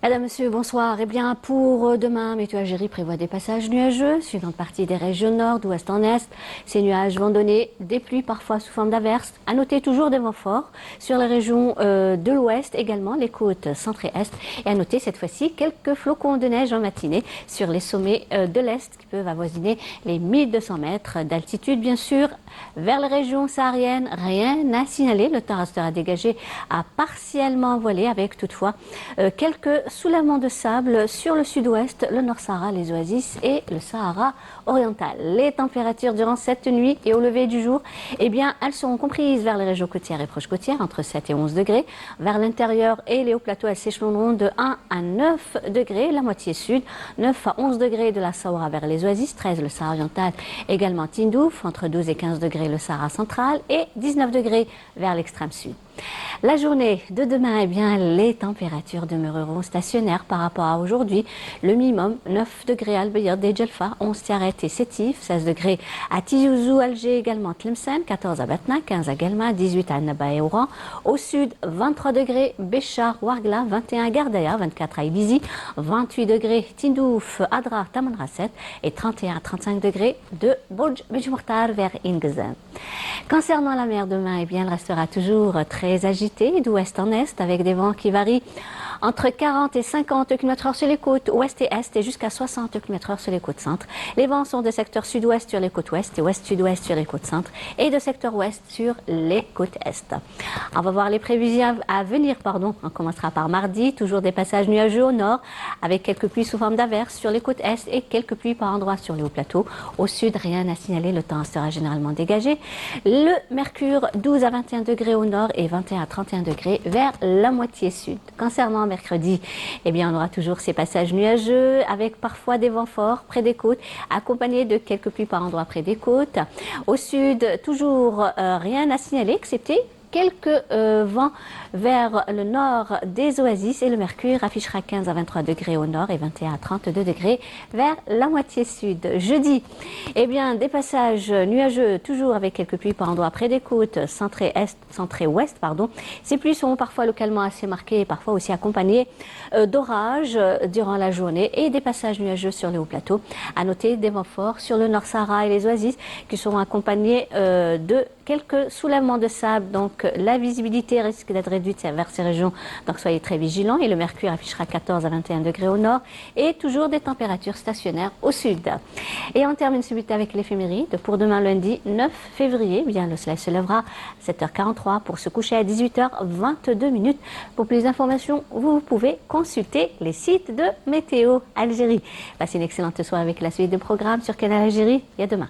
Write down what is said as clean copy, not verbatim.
Madame, Monsieur, bonsoir. Eh bien, pour demain, Météo Algérie prévoit des passages nuageux sur une grande partie des régions nord, d'ouest en est. Ces nuages vont donner des pluies, parfois sous forme d'averses. À noter toujours des vents forts sur les régions de l'ouest, également les côtes centre et est. Et à noter cette fois-ci quelques flocons de neige en matinée sur les sommets de l'est qui peuvent avoisiner les 1200 mètres d'altitude, bien sûr. Vers les régions sahariennes, rien à signaler. Le temps restera dégagé à partiellement voilé avec toutefois quelques soulèvements de sable sur le sud-ouest, le Nord-Sahara, les oasis et le Sahara oriental. Les températures durant cette nuit et au lever du jour, eh bien, elles seront comprises vers les régions côtières et proches côtières, entre 7 et 11 degrés. Vers l'intérieur et les hauts plateaux, elles s'échelonneront de 1 à 9 degrés, la moitié sud, 9 à 11 degrés de la Sahara vers les oasis, 13 le Sahara oriental, également Tindouf, entre 12 et 15 degrés le Sahara central et 19 degrés vers l'extrême sud. La journée de demain, eh bien, les températures demeureront stationnaires par rapport à aujourd'hui. Le minimum 9 degrés à Al-Bayad, Djelfa, 11 Tiaret et Sétif, 16 degrés à Tizi Ouzou, Alger, également Tlemcen, 14 à Batna, 15 à Guelma, 18 à Annaba et Oran. Au sud, 23 degrés Béchar, Ouargla, 21 à Gardaya, 24 à Ibizi, 28 degrés Tindouf, Adrar, Tamanrasset et 31 à 35 degrés de Bourj Bijmourtar vers Ingezem. Concernant la mer demain, eh bien, elle restera toujours très agitée d'ouest en est avec des vents qui varient entre 40 et 50 km/h sur les côtes ouest et est et jusqu'à 60 km/h sur les côtes centre. Les vents sont de secteur sud-ouest sur les côtes ouest et ouest-sud-ouest sur les côtes centre et de secteur ouest sur les côtes est. On va voir les prévisions à venir. On commencera par mardi, toujours des passages nuageux au nord avec quelques pluies sous forme d'averses sur les côtes est et quelques pluies par endroits sur les hauts plateaux. Au sud, rien à signaler, le temps sera généralement dégagé. Le mercure 12 à 21 degrés au nord et 21 à 31 degrés vers la moitié sud. Concernant mercredi, eh bien, on aura toujours ces passages nuageux avec parfois des vents forts près des côtes, accompagnés de quelques pluies par endroits près des côtes. Au sud, toujours rien à signaler, excepté quelques vents vers le nord des oasis et le mercure affichera 15 à 23 degrés au nord et 21 à 32 degrés vers la moitié sud. Jeudi, eh bien, des passages nuageux toujours avec quelques pluies par endroits près des côtes, centré-ouest. Ces pluies sont parfois localement assez marquées et parfois aussi accompagnées d'orages durant la journée et des passages nuageux sur les hauts plateaux. À noter des vents forts sur le Nord-Sahara et les oasis qui seront accompagnés de quelques soulèvements de sable. Donc la visibilité risque d'être réduite vers ces régions, donc soyez très vigilants. Et le mercure affichera 14 à 21 degrés au nord et toujours des températures stationnaires au sud. Et on termine ce bulletin avec l'éphéméride. Pour demain lundi 9 février, bien, le soleil se lèvera à 7h43 pour se coucher à 18h22. Pour plus d'informations, vous pouvez consulter les sites de Météo Algérie. Passez une excellente soirée avec la suite du programme sur Canal Algérie et à demain.